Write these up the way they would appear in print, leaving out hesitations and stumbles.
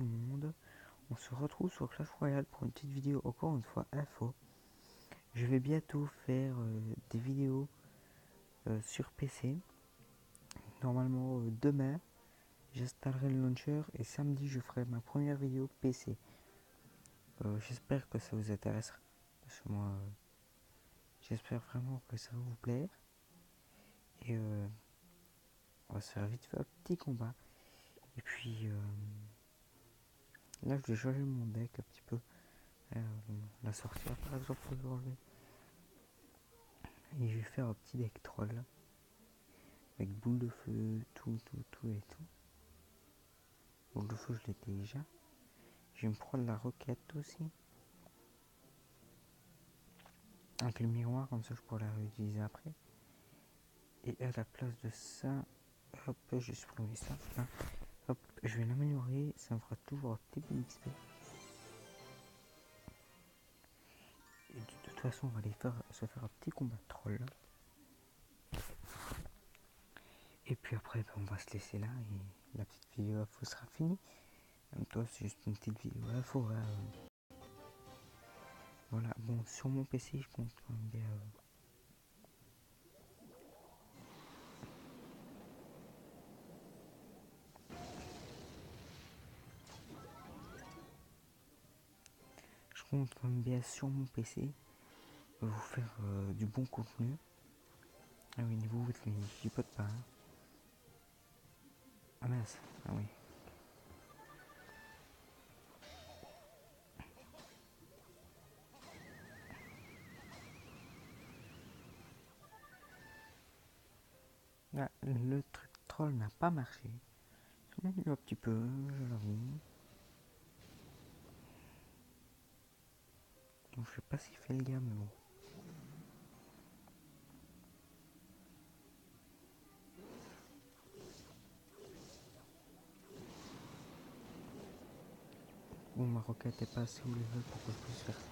tout le monde, on se retrouve sur Clash Royale pour une petite vidéo, encore une fois info. Je vais bientôt faire des vidéos sur PC. Normalement demain j'installerai le launcher et samedi je ferai ma première vidéo PC. J'espère que ça vous intéressera, parce que moi j'espère vraiment que ça va vous plaire. Et on va se faire vite fait un petit combat. Et puis là je vais changer mon deck un petit peu. La sorcière par exemple je vais enlever. Et je vais faire un petit deck troll. Avec boule de feu, tout et tout. Boule de feu je l'ai déjà. Je vais me prendre la roquette aussi. Avec le miroir, comme ça je pourrai la réutiliser après. Et à la place de ça, hop, je vais supprimer ça. Hein. Hop, je vais l'améliorer, ça me fera toujours un petit peu d'XP. Et de toute façon, on va aller se faire un petit combat de troll. Et puis après, on va se laisser là et la petite vidéo info sera finie. Même toi, c'est juste une petite vidéo info. Voilà, bon, sur mon PC, je compte quand même bien. Je compte quand même bien sur mon PC vous faire du bon contenu. Ah oui, niveau 8, mais j'y peux pas. Hein. Ah mince, ah oui. Ah, le truc troll n'a pas marché. Un petit peu, je l'avoue. Donc je sais pas s'il fait le gars, mais bon. Bon, ma roquette est pas assez haut level pour que je puisse faire ça.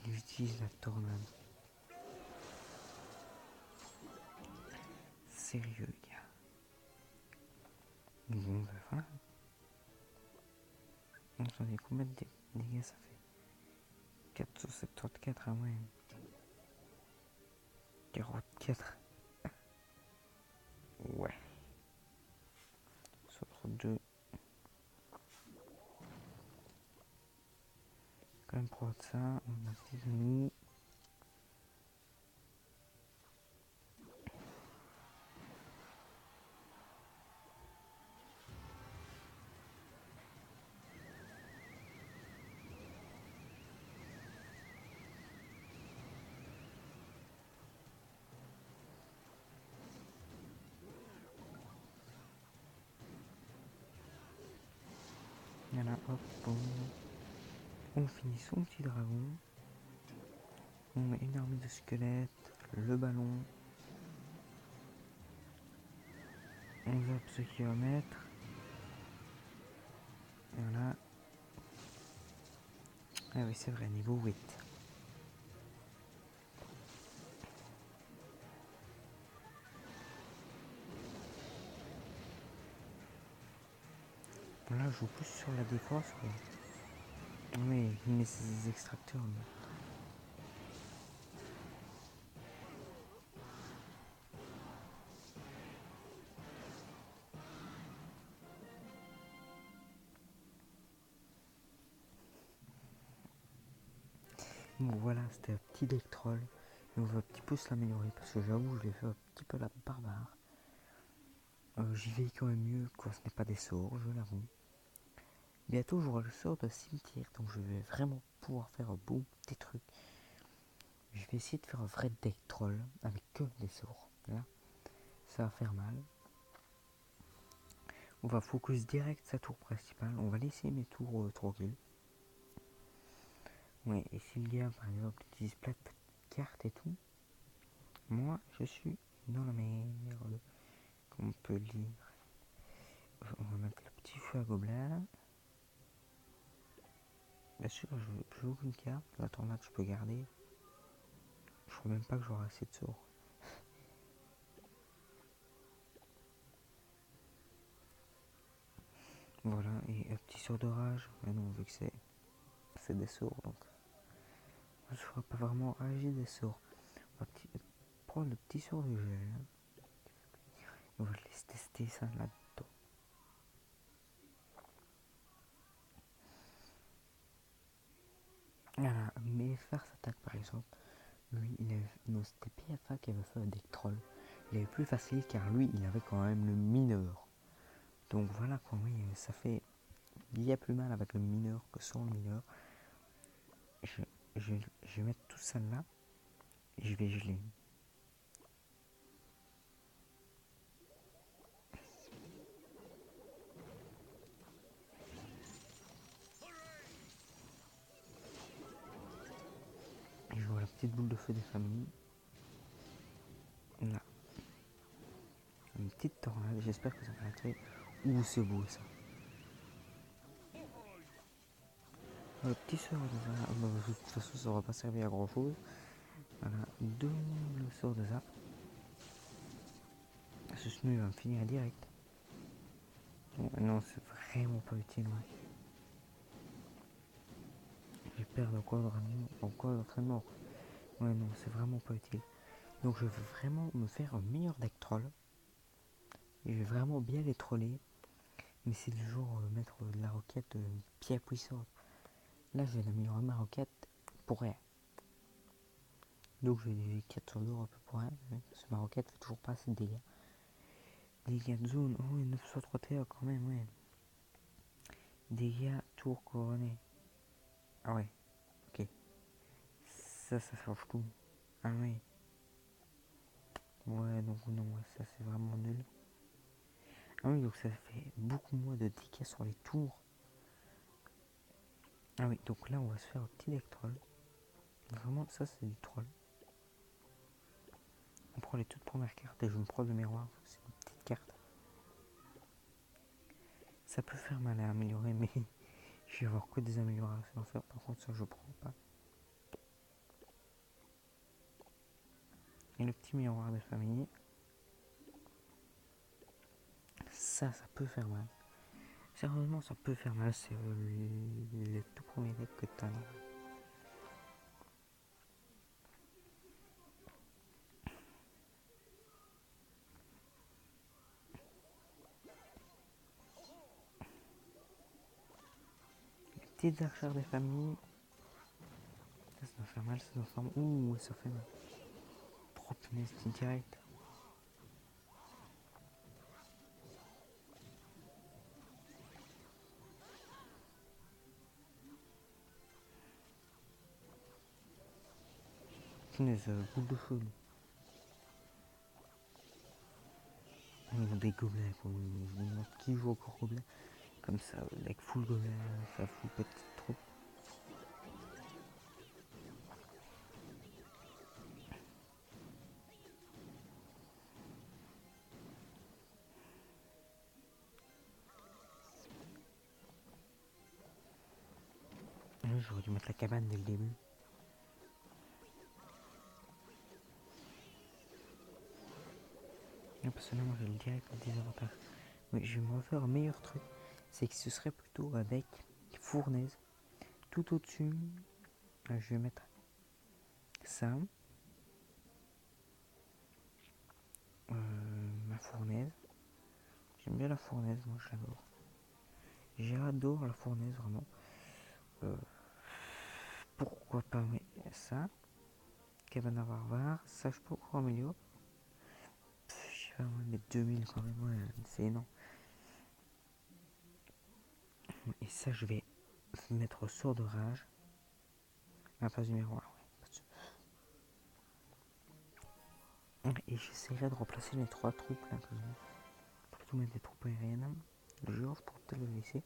J'utilise la tornade. Sérieux, les gars. Bon, ben voilà. Attendez, combien de dégâts ça fait 474, ah ouais. 44. Ouais. Sur 32. Quand même pour ça, on a dit de nous. Voilà, hop, bon. On finit son petit dragon. On met une armée de squelettes, le ballon. On zappe ce qu'il va mettre. Voilà. Ah oui, c'est vrai, niveau 8. Bon, là, je joue plus sur la défense. Quoi. Oui, il met ses extracteurs. Mais... Bon, voilà, c'était un petit deck troll. Et on va un petit peu se l'améliorer parce que j'avoue, je l'ai fait un petit peu la barbare. J'y vais quand même mieux quand ce n'est pas des sorts, je l'avoue. Bientôt, j'aurai le sort de cimetière, donc je vais vraiment pouvoir faire un beau petit truc. Je vais essayer de faire un vrai deck troll avec que des sorts. Là, ça va faire mal. On va focus direct sa tour principale. On va laisser mes tours tranquilles. Ouais, et si le gars, par exemple, utilise plein de cartes et tout, moi, je suis dans la merde. Comme on peut lire. On va mettre le petit feu à gobelin. Bien sûr, je joue aucune carte. La tornade, je peux garder. Je crois même pas que j'aurai assez de sorts. Voilà, et un petit sort d'orage. Mais non, vu que c'est des sorts, donc je ne ferai pas vraiment rager des sorts. On va prendre le petit sort de gel. On va laisser tester ça là-dedans. Voilà, mes farces attaque par exemple. Lui, non, c'était PFA qui avait fait avec troll. Il avait plus facile car lui, il avait quand même le mineur. Donc voilà, quand même, ça fait bien plus mal avec le mineur que sans le mineur. Je, je vais mettre tout ça là et je vais geler. Et je vois la petite boule de feu des familles. Là, une petite tornade. J'espère que ça va être. Ouh, c'est beau ça. Le petit sort de ça. De toute façon, ça va pas servir à grand chose. Voilà, le sort de zap. Ce snou il va me finir direct. Non, c'est vraiment pas utile. Ouais. Je vais perdre encore d'entraînement. Ouais, non, c'est vraiment pas utile. Donc, je veux vraiment me faire un meilleur deck troll. Et je vais vraiment bien les troller. Mais c'est du genre mettre de la roquette pierre puissante. Là, je vais améliorer ma roquette pour rien. Donc, je vais 4 sur l'eau un peu pour rien. Parce que ma roquette fait toujours pas assez de dégâts. Dégâts de zone. Oh, 903 TA quand même, ouais. Dégâts tour couronné. Ah ouais, ok. Ça change tout. Ah oui. Ouais, donc non, ouais, ça c'est vraiment nul. Ah oui, donc ça fait beaucoup moins de dégâts sur les tours. Ah oui, donc là on va se faire un petit deck troll. Vraiment, ça c'est du troll. On prend les toutes premières cartes et je me prends le miroir. C'est une petite carte. Ça peut faire mal à améliorer, mais je vais avoir que des améliorations à faire. Par contre, ça je prends pas. Et le petit miroir des familles. Ça peut faire mal. Sérieusement, ça peut faire mal. C'est le tout premier deck que t'as là. Les petites archères des familles. Ça doit faire mal, ça doit faire mal. Ouh, ça fait mal. Oh punaise, c'est direct. Punaise, boule de feu. Ils ont des gobelins, quoi. Je me demande qui joue encore gobelin. Comme ça, avec full gobelin, ça full petite troupe. J'aurais dû mettre la cabane dès le début. Non, parce que là, moi, j'ai le direct le désavantage. Mais je vais me refaire un meilleur truc. C'est que ce serait plutôt avec fournaise. Tout au-dessus, je vais mettre ça. Ma fournaise. J'aime bien la fournaise, moi, je l'adore. J'adore la fournaise, vraiment. Euh, pourquoi pas ça. Cabane à barbare. Ça, je peux encore améliorer. Je sais pas, moi, mettre 2000 quand même, ouais, c'est énorme. Et ça, je vais mettre sort de rage à la place du miroir. Ouais. Et j'essaierai de remplacer les 3 troupes là que j'ai. Plutôt mettre des troupes aériennes. Le Georges pour peut-être le laisser.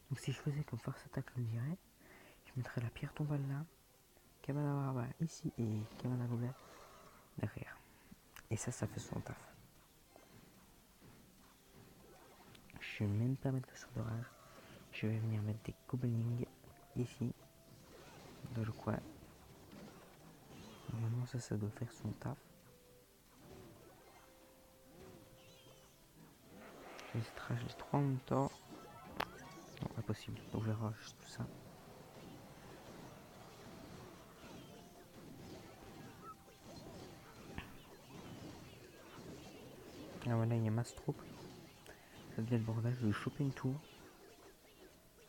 Donc si je faisais comme force attaque, je le dirais. Je mettrais la pierre tombale là, cabane à barbare ici et cabane à gobelins derrière. Et ça fait son taf. Je vais même pas mettre le sort de rage. Je vais venir mettre des gobelins ici. dans le coin. Normalement ça doit faire son taf. Je vais essayer les 3 en même temps. Non, impossible, donc je rage tout ça. Ah voilà, il y a masse troupe. Ça devient le bordel, je vais choper une tour.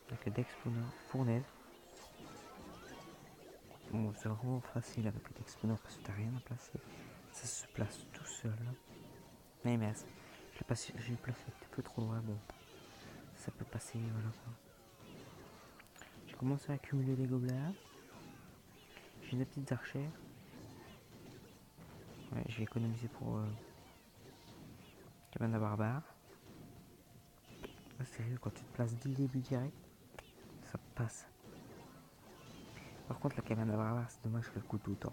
Avec le Dexploner, fournaise. Bon, c'est vraiment facile avec le Dexploner parce que t'as rien à placer. Ça se place tout seul. Mais mince, j'ai placé un petit peu trop loin, bon. Ça peut passer, voilà quoi. J'ai commencé à accumuler des gobelins. J'ai des petites archères. Ouais, je vais économiser pour cabane à barbare. Sérieux, quand tu te places dès le début direct, ça passe. Par contre, la cabane à barbare, c'est dommage qu'elle coûte autant.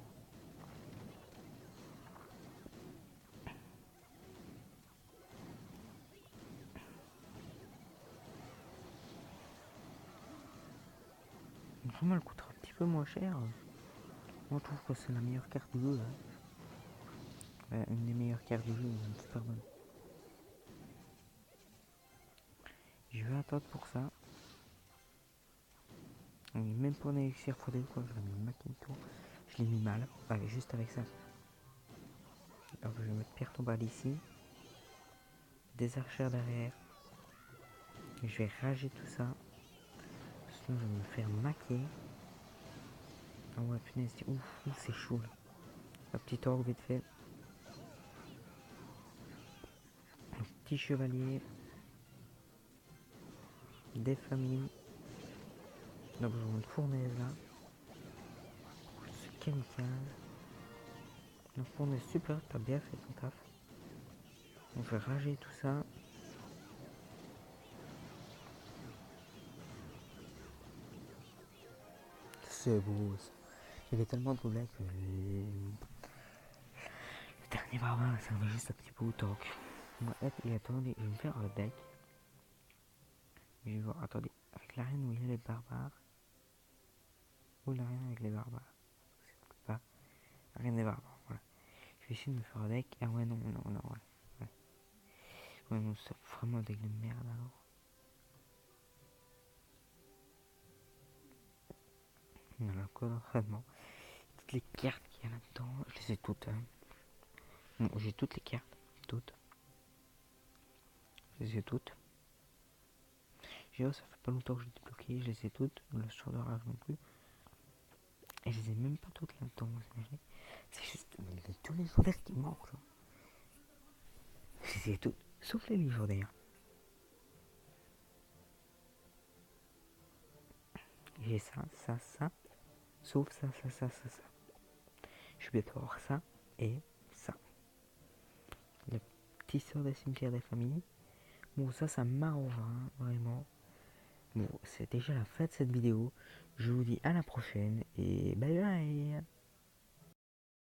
Vraiment, elle coûtera un petit peu moins cher. Moi, je trouve que c'est la meilleure carte de jeu. Hein. Une des meilleures cartes de jeu, une super bonne. Je vais attendre pour ça. Même pour un élixir x2 quoi, je l'ai mis Macintosh. Je l'ai mis mal, juste avec ça. Alors je vais mettre pierre tombale ici. Des archères derrière. Et je vais rager tout ça. Sinon je vais me faire maquer. Ah ouais punaise, ouf, c'est chaud là. Un petit orgue vite fait. Un petit chevalier. Des familles. Donc je vois une fournaise là. C'est kamikaze. Une fournaise super, t'as bien fait ton taf. On va rager tout ça. C'est beau ça. Il y avait tellement de gobelins que le dernier barbare ça servait juste un petit peu au tank. Et attendez, je vais me faire un deck. Je vais voir, attendez, avec l'arène où il y a les barbares. Ou l'arène avec les barbares. C'est pas l'arène des barbares, voilà. Je vais essayer de me faire un deck. Ah ouais, non, ouais. Ouais, non, c'est vraiment un deck de merde alors. Voilà, code d'entraînement. Toutes les cartes qu'il y a là-dedans, je les ai toutes. Hein. Bon, j'ai toutes les cartes, toutes. Je les ai toutes. Ça fait pas longtemps que je l'ai débloqué, je les ai toutes. Le sort de rage non plus. Et je les ai même pas toutes là-dedans, vous imaginez. C'est juste tous les légendaires qui manquent. Genre. Je les ai toutes, sauf les légendaires. J'ai ça, sauf ça. Je vais bientôt avoir ça et ça. Le petit sort des cimetières des familles. Bon, ça m'arrange, hein, vraiment. Bon, c'est déjà la fin de cette vidéo. Je vous dis à la prochaine et bye bye.